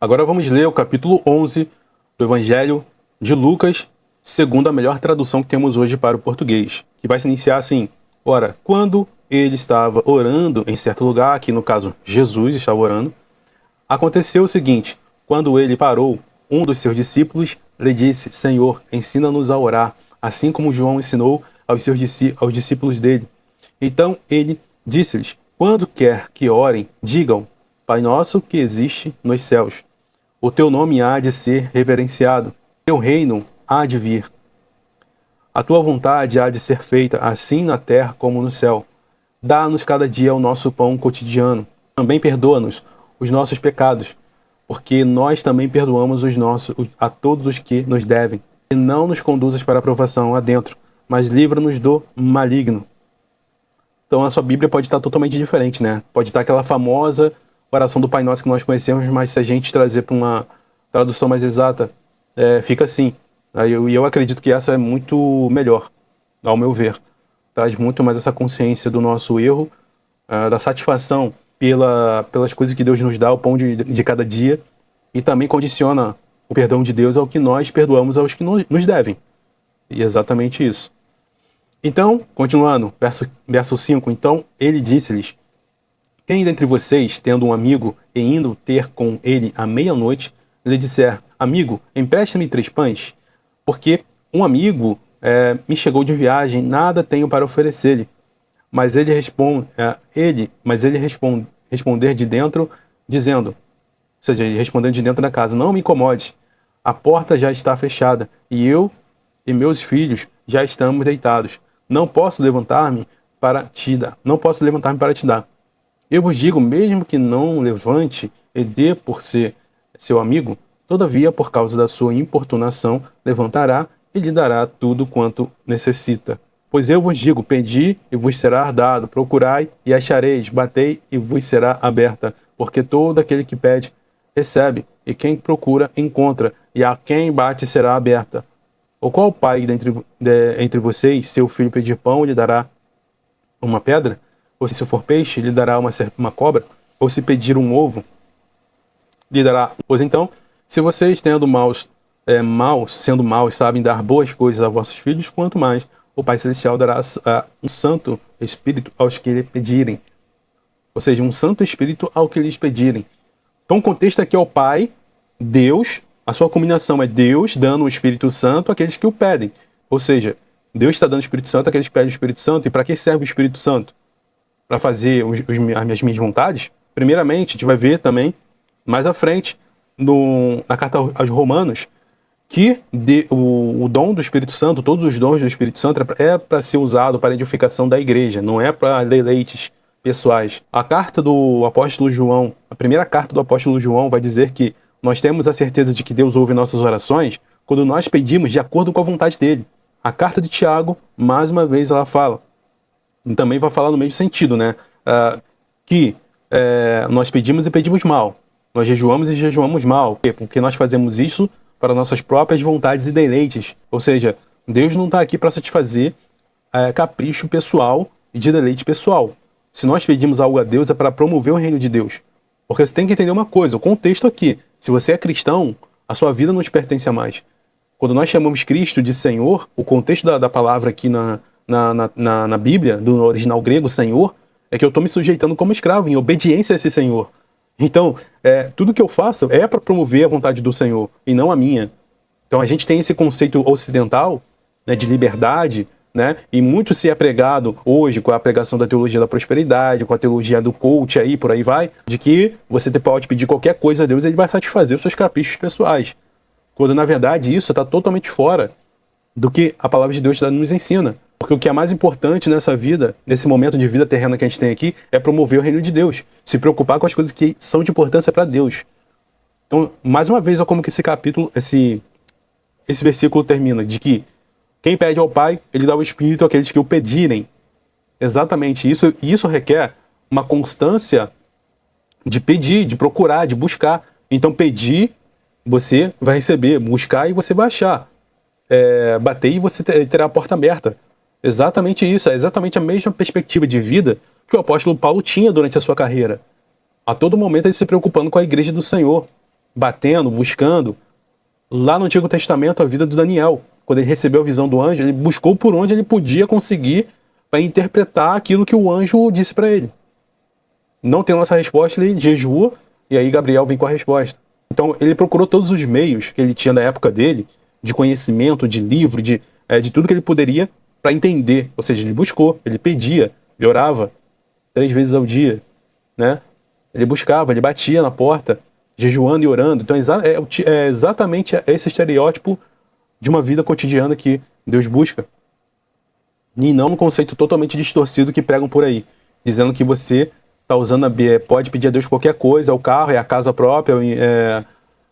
Agora vamos ler o capítulo 11 do Evangelho de Lucas, segundo a melhor tradução que temos hoje para o português, que vai se iniciar assim: Ora, quando ele estava orando em certo lugar, aqui no caso Jesus estava orando, aconteceu o seguinte: quando ele parou, um dos seus discípulos lhe disse: Senhor, ensina-nos a orar, assim como João ensinou aos discípulos dele. Então ele disse-lhes: quando quer que orem, digam: Pai nosso que existe nos céus, o teu nome há de ser reverenciado, teu reino há de vir. A tua vontade há de ser feita, assim na terra como no céu. Dá-nos cada dia o nosso pão cotidiano. Também perdoa-nos os nossos pecados, porque nós também perdoamos a todos os que nos devem. E não nos conduzas para a provação adentro, mas livra-nos do maligno. Então a sua Bíblia pode estar totalmente diferente, né? Pode estar aquela famosa oração do Pai Nosso que nós conhecemos, mas se a gente trazer para uma tradução mais exata, fica assim. E eu acredito que essa é muito melhor, ao meu ver. Traz muito mais essa consciência do nosso erro, da satisfação pelas coisas que Deus nos dá, o pão de cada dia, e também condiciona o perdão de Deus ao que nós perdoamos aos que nos devem. E é exatamente isso. Então, continuando, verso 5, então ele disse-lhes: quem dentre vocês, tendo um amigo e indo ter com ele à meia-noite, lhe disser: amigo, empresta-me 3 pães, porque um amigo me chegou de viagem, nada tenho para oferecer-lhe. Mas ele responder de dentro, dizendo, ou seja, ele respondendo de dentro da casa: não me incomode, a porta já está fechada, e eu e meus filhos já estamos deitados. Não posso levantar-me para te dar. Eu vos digo, mesmo que não levante e dê por ser seu amigo, todavia, por causa da sua importunação, levantará e lhe dará tudo quanto necessita. Pois eu vos digo, pedi e vos será dado, procurai e achareis, batei e vos será aberta, porque todo aquele que pede, recebe, e quem procura, encontra, e a quem bate será aberta. Ou qual pai entre vocês, seu filho pedir pão, lhe dará uma pedra? Ou se for peixe, lhe dará uma cobra? Ou se pedir um ovo, lhe dará... Pois então, se vocês sendo maus, sabem dar boas coisas a vossos filhos, quanto mais o Pai Celestial dará um Santo Espírito aos que lhe pedirem. Ou seja, um Santo Espírito ao que lhes pedirem. Então o contexto aqui é o Pai, Deus, a sua combinação é Deus dando o Espírito Santo àqueles que o pedem. Ou seja, Deus está dando o Espírito Santo àqueles que pedem o Espírito Santo. E para que serve o Espírito Santo? Para fazer as minhas vontades? Primeiramente, a gente vai ver também, mais à frente, na carta aos Romanos, que o dom do Espírito Santo, todos os dons do Espírito Santo é para ser usado para a edificação da igreja, não é para deleites pessoais. A carta do apóstolo João, a primeira carta do apóstolo João vai dizer que nós temos a certeza de que Deus ouve nossas orações quando nós pedimos de acordo com a vontade dele. A carta de Tiago, mais uma vez, ela fala, e também vai falar no mesmo sentido, né? Que nós pedimos e pedimos mal. Nós jejuamos e jejuamos mal. Porque nós fazemos isso para nossas próprias vontades e deleites. Ou seja, Deus não está aqui para satisfazer capricho pessoal e de deleite pessoal. Se nós pedimos algo a Deus, é para promover o reino de Deus. Porque você tem que entender uma coisa, o contexto aqui. Se você é cristão, a sua vida não te pertence a mais. Quando nós chamamos Cristo de Senhor, o contexto da palavra aqui na Bíblia, do original grego, Senhor, é que eu estou me sujeitando como escravo, em obediência a esse Senhor. Então, tudo que eu faço é para promover a vontade do Senhor, e não a minha. Então a gente tem esse conceito ocidental, né, de liberdade, né, e muito se é pregado hoje com a pregação da teologia da prosperidade, com a teologia do coach aí, por aí vai, de que você pode pedir qualquer coisa a Deus e ele vai satisfazer os seus caprichos pessoais. Quando na verdade isso está totalmente fora do que a palavra de Deus nos ensina. Porque o que é mais importante nessa vida, nesse momento de vida terrena que a gente tem aqui, é promover o reino de Deus. Se preocupar com as coisas que são de importância para Deus. Então, mais uma vez, olha como que esse capítulo, esse versículo termina, de que quem pede ao Pai, ele dá o Espírito àqueles que o pedirem. Exatamente isso. E isso requer uma constância de pedir, de procurar, de buscar. Então, pedir, você vai receber. Buscar e você vai achar. Bater e você terá a porta aberta. Exatamente isso. É exatamente a mesma perspectiva de vida que o apóstolo Paulo tinha durante a sua carreira. A todo momento ele se preocupando com a igreja do Senhor. batendo, buscando. Lá no Antigo Testamento, a vida do Daniel, quando ele recebeu a visão do anjo, ele buscou por onde ele podia conseguir para interpretar aquilo que o anjo disse para ele. Não tendo essa resposta, ele jejua, e aí Gabriel vem com a resposta. Então ele procurou todos os meios que ele tinha da época dele, de conhecimento, de livro, de tudo que ele poderia para entender. Ou seja, ele buscou, ele pedia, ele orava 3 vezes ao dia, né? Ele buscava, ele batia na porta, jejuando e orando. Então é exatamente esse estereótipo de uma vida cotidiana que Deus busca. E não um conceito totalmente distorcido que pregam por aí, dizendo que você tá usando pode pedir a Deus qualquer coisa, é o carro, é a casa própria,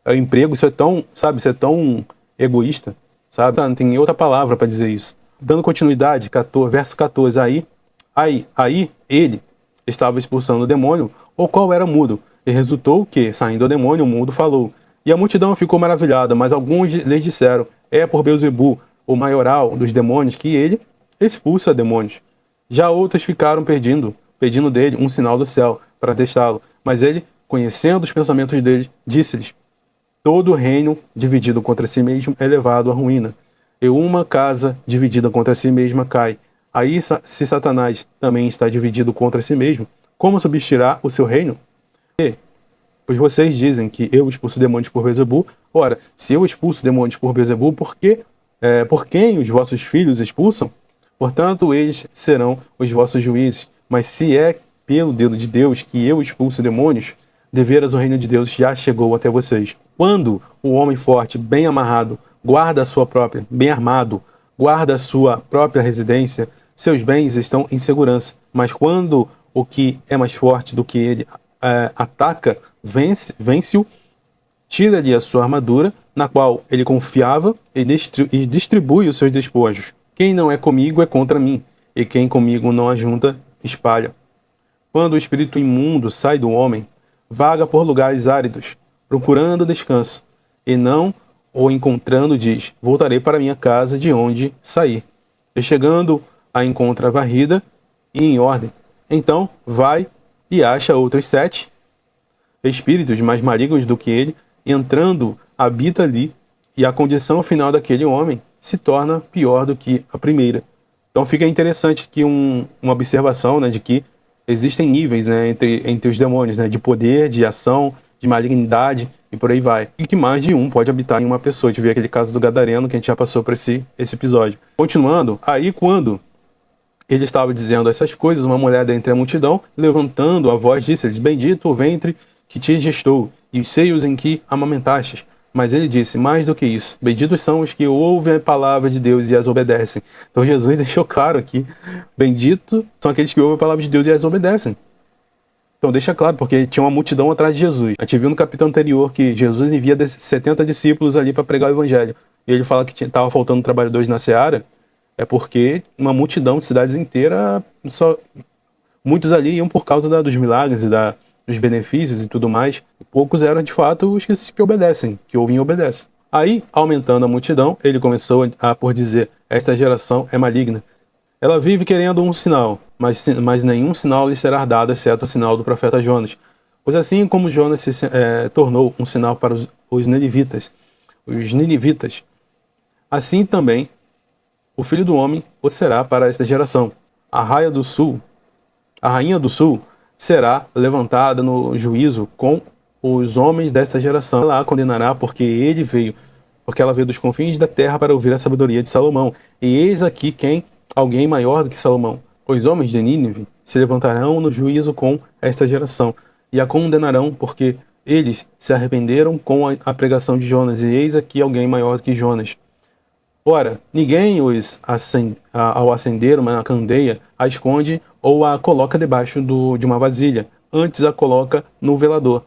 é o emprego. Isso é tão, sabe, isso é tão egoísta, sabe? Não tem outra palavra para dizer isso. Dando continuidade, verso 14, aí ele estava expulsando o demônio, o qual era mudo, e resultou que, saindo o demônio, o mudo falou. E a multidão ficou maravilhada, mas alguns lhes disseram, é por Beelzebu, o maioral dos demônios, que ele expulsa demônios. Já outros ficaram pedindo dele um sinal do céu para testá-lo. Mas ele, conhecendo os pensamentos deles, disse-lhes, todo reino dividido contra si mesmo é levado à ruína, e uma casa dividida contra si mesma cai. Aí, se Satanás também está dividido contra si mesmo, como subsistirá o seu reino? Pois vocês dizem que eu expulso demônios por Beelzebu. Ora, se eu expulso demônios por Beelzebu, por quem os vossos filhos expulsam? Portanto, eles serão os vossos juízes. Mas se é pelo dedo de Deus que eu expulso demônios, deveras o reino de Deus já chegou até vocês. Quando o homem forte, bem amarrado, bem armado, guarda a sua própria residência, seus bens estão em segurança. Mas quando o que é mais forte do que ele ataca, vence-o, tira-lhe a sua armadura, na qual ele confiava, e distribui os seus despojos. Quem não é comigo é contra mim, e quem comigo não ajunta, espalha. Quando o espírito imundo sai do homem, vaga por lugares áridos, procurando descanso, e não o encontrando diz, voltarei para minha casa de onde saí. E chegando a encontra varrida e em ordem. Então vai e acha outros 7 espíritos mais malignos do que ele, entrando, habita ali, e a condição final daquele homem se torna pior do que a primeira. Então fica interessante aqui uma observação, né, de que existem níveis, né, entre os demônios, né, de poder, de ação, de malignidade e por aí vai. E que mais de um pode habitar em uma pessoa. A gente vê aquele caso do Gadareno que a gente já passou por esse episódio. Continuando, aí quando ele estava dizendo essas coisas, uma mulher dentre a multidão, levantando a voz, disse-lhes, bendito o ventre que te gestou, e os seios em que amamentastes. Mas ele disse, mais do que isso, benditos são os que ouvem a palavra de Deus e as obedecem. Então Jesus deixou claro aqui, bendito são aqueles que ouvem a palavra de Deus e as obedecem. Então deixa claro, porque tinha uma multidão atrás de Jesus. A gente viu no capítulo anterior que Jesus envia 70 discípulos ali para pregar o evangelho. E ele fala que estava faltando trabalhadores na seara, é porque uma multidão de cidades inteiras, muitos ali iam por causa dos milagres e dos benefícios e tudo mais. E poucos eram de fato os que obedecem, que ouvem e obedecem. Aí, aumentando a multidão, ele começou por dizer, esta geração é maligna. Ela vive querendo um sinal, mas nenhum sinal lhe será dado, exceto o sinal do profeta Jonas. Pois assim como Jonas se tornou um sinal para os ninivitas, assim também o Filho do Homem o será para esta geração. A rainha do sul será levantada no juízo com os homens desta geração. Ela a condenará porque ela veio dos confins da terra para ouvir a sabedoria de Salomão. E eis aqui alguém maior do que Salomão. Os homens de Nínive se levantarão no juízo com esta geração e a condenarão porque eles se arrependeram com a pregação de Jonas. E eis aqui alguém maior do que Jonas. Ora, ninguém ao acender uma candeia, a esconde ou a coloca debaixo de uma vasilha, antes a coloca no velador,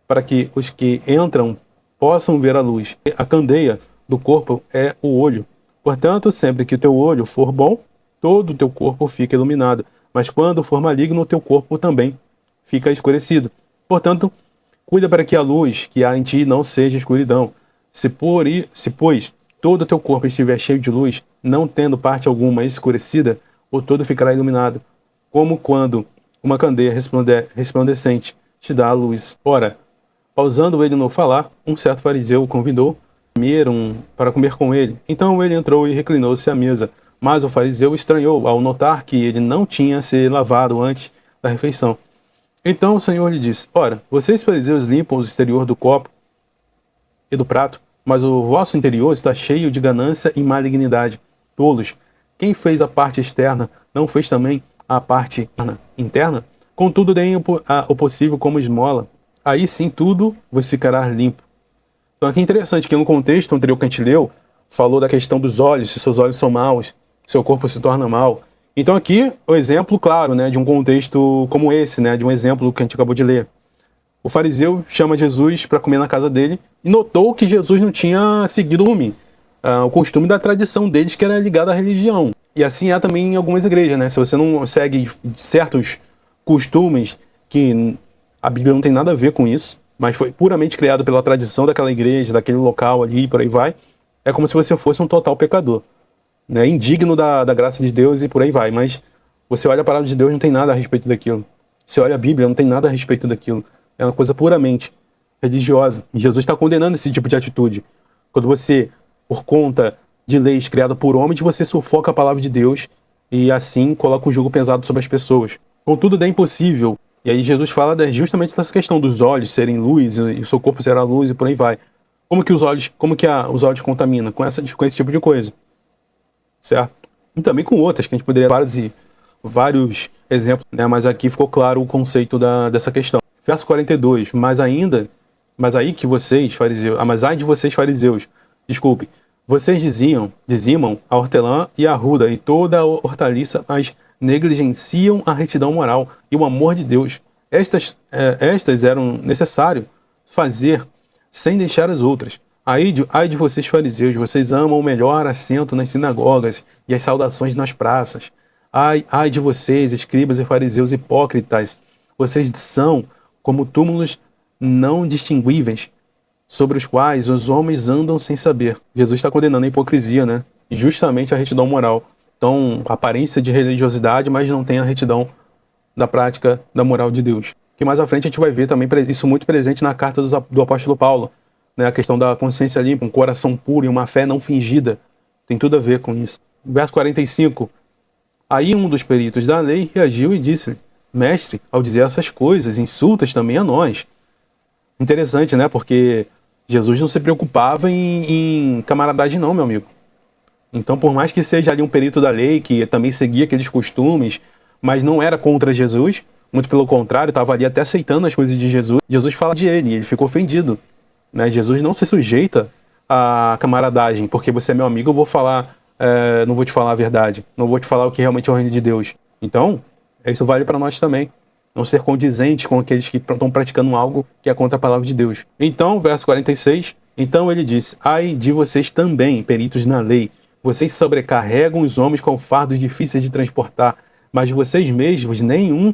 para que os que entram possam ver a luz. A candeia do corpo é o olho. Portanto, sempre que o teu olho for bom, todo o teu corpo fica iluminado, mas quando for maligno, o teu corpo também fica escurecido. Portanto, cuida para que a luz que há em ti não seja escuridão. Se pois todo o teu corpo estiver cheio de luz, não tendo parte alguma escurecida, o todo ficará iluminado, como quando uma candeia resplandecente te dá a luz. Ora, Pausando ele no falar, um certo fariseu o convidou para comer com ele. Então ele entrou e reclinou-se à mesa. Mas o fariseu estranhou ao notar que ele não tinha se lavado antes da refeição. Então o Senhor lhe disse: Ora, vocês fariseus limpam o exterior do copo e do prato, mas o vosso interior está cheio de ganância e malignidade. Tolos, quem fez a parte externa, não fez também a parte interna? Contudo, deem o possível como esmola. Aí sim tudo vos ficará limpo. Então aqui é interessante que no contexto anterior que a gente leu, falou da questão dos olhos, se seus olhos são maus, seu corpo se torna mau. Então aqui o exemplo claro, né, de um contexto como esse, né, de um exemplo que a gente acabou de ler. O fariseu chama Jesus para comer na casa dele e notou que Jesus não tinha seguido o costume da tradição deles, que era ligado à religião. E assim é também em algumas igrejas, né? Se você não segue certos costumes que a Bíblia não tem nada a ver com isso, mas foi puramente criado pela tradição daquela igreja, daquele local ali, e por aí vai, é como se você fosse um total pecador, né? Indigno da graça de Deus e por aí vai. Mas você olha a palavra de Deus, não tem nada a respeito daquilo. Você olha a Bíblia, não tem nada a respeito daquilo. É uma coisa puramente religiosa. E Jesus está condenando esse tipo de atitude. Quando você, por conta de leis criadas por homens, você sufoca a palavra de Deus e assim coloca um jugo pesado sobre as pessoas. Contudo, é impossível. E aí Jesus fala justamente dessa questão dos olhos serem luz e o seu corpo será luz e por aí vai. Como que os olhos contaminam? Com esse tipo de coisa. Certo? E também com outras, que a gente poderia dar vários exemplos, né? Mas aqui ficou claro o conceito dessa questão. Verso 42, mas ai de vocês, fariseus, desculpe, vocês dizimam a hortelã e a arruda e toda a hortaliça, mas negligenciam a retidão moral e o amor de Deus. Estas eram necessário fazer sem deixar as outras. Ai de vocês, fariseus, vocês amam o melhor assento nas sinagogas e as saudações nas praças. Ai de vocês, escribas e fariseus hipócritas, vocês são como túmulos não distinguíveis, sobre os quais os homens andam sem saber. Jesus está condenando a hipocrisia, né? E justamente a retidão moral. Então, aparência de religiosidade, mas não tem a retidão da prática da moral de Deus. Que mais à frente a gente vai ver também isso muito presente na carta do apóstolo Paulo, né? A questão da consciência limpa, um coração puro e uma fé não fingida. Tem tudo a ver com isso. Verso 45. Aí um dos peritos da lei reagiu e disse: Mestre, ao dizer essas coisas, insultas também a nós. Interessante, né? Porque Jesus não se preocupava em camaradagem não, meu amigo. Então, por mais que seja ali um perito da lei, que também seguia aqueles costumes, mas não era contra Jesus, muito pelo contrário, estava ali até aceitando as coisas de Jesus. Jesus fala de ele, ele ficou ofendido, né? Jesus não se sujeita à camaradagem, porque você é meu amigo, eu vou falar, não vou te falar a verdade, não vou te falar o que realmente é o reino de Deus. Então, isso vale para nós também. Não ser condizente com aqueles que estão praticando algo que é contra a palavra de Deus. Então, verso 46, então ele disse: ai de vocês também, peritos na lei, vocês sobrecarregam os homens com fardos difíceis de transportar, mas vocês mesmos, nenhum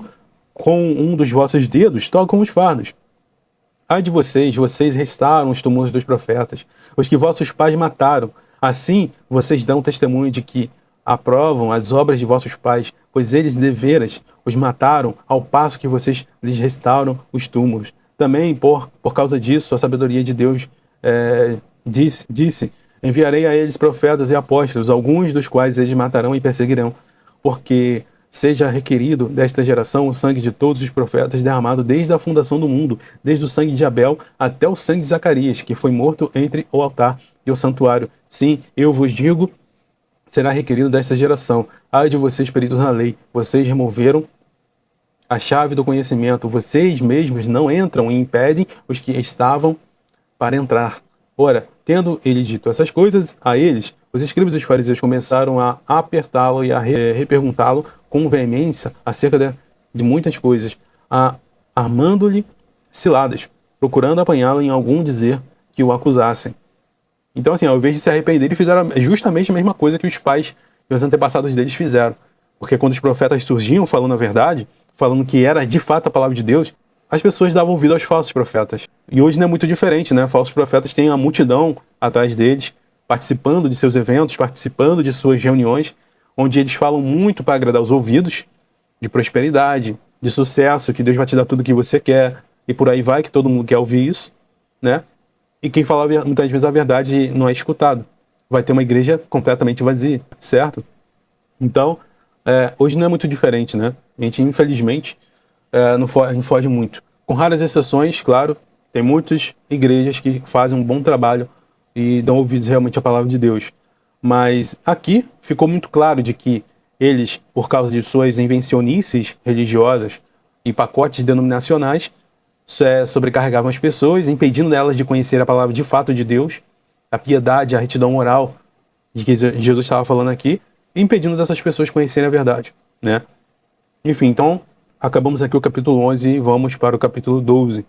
com um dos vossos dedos, tocam os fardos. Ai de vocês restaram os túmulos dos profetas, os que vossos pais mataram. Assim, vocês dão testemunho de que aprovam as obras de vossos pais, pois eles deveras os mataram, ao passo que vocês lhes restauram os túmulos. Também, por causa disso, a sabedoria de Deus disse, enviarei a eles profetas e apóstolos, alguns dos quais eles matarão e perseguirão, porque seja requerido desta geração o sangue de todos os profetas derramado desde a fundação do mundo, desde o sangue de Abel até o sangue de Zacarias, que foi morto entre o altar e o santuário. Sim, eu vos digo, será requerido desta geração. Ai de vocês, peritos na lei, vocês removeram a chave do conhecimento, vocês mesmos não entram e impedem os que estavam para entrar. Ora, tendo ele dito essas coisas a eles, os escribas e os fariseus começaram a apertá-lo e a reperguntá-lo com veemência acerca de muitas coisas, armando-lhe ciladas, procurando apanhá-lo em algum dizer que o acusassem. Então, assim, ao invés de se arrepender, eles fizeram justamente a mesma coisa que os pais e os antepassados deles fizeram. Porque quando os profetas surgiam falando a verdade, falando que era de fato a palavra de Deus, as pessoas davam ouvido aos falsos profetas. E hoje não é muito diferente, né? Falsos profetas têm a multidão atrás deles, participando de seus eventos, participando de suas reuniões, onde eles falam muito para agradar os ouvidos, de prosperidade, de sucesso, que Deus vai te dar tudo o que você quer, e por aí vai, que todo mundo quer ouvir isso, né? E quem fala muitas vezes a verdade não é escutado. Vai ter uma igreja completamente vazia, certo? Então, hoje não é muito diferente, né? A gente, infelizmente, não foge muito. Com raras exceções, claro, tem muitas igrejas que fazem um bom trabalho e dão ouvidos realmente à palavra de Deus. Mas aqui ficou muito claro de que eles, por causa de suas invencionices religiosas e pacotes denominacionais, sobrecarregavam as pessoas, impedindo elas de conhecer a palavra de fato de Deus, a piedade, a retidão moral de que Jesus estava falando aqui, impedindo dessas pessoas conhecerem a verdade, né? Enfim, então, acabamos aqui o capítulo 11 e vamos para o capítulo 12.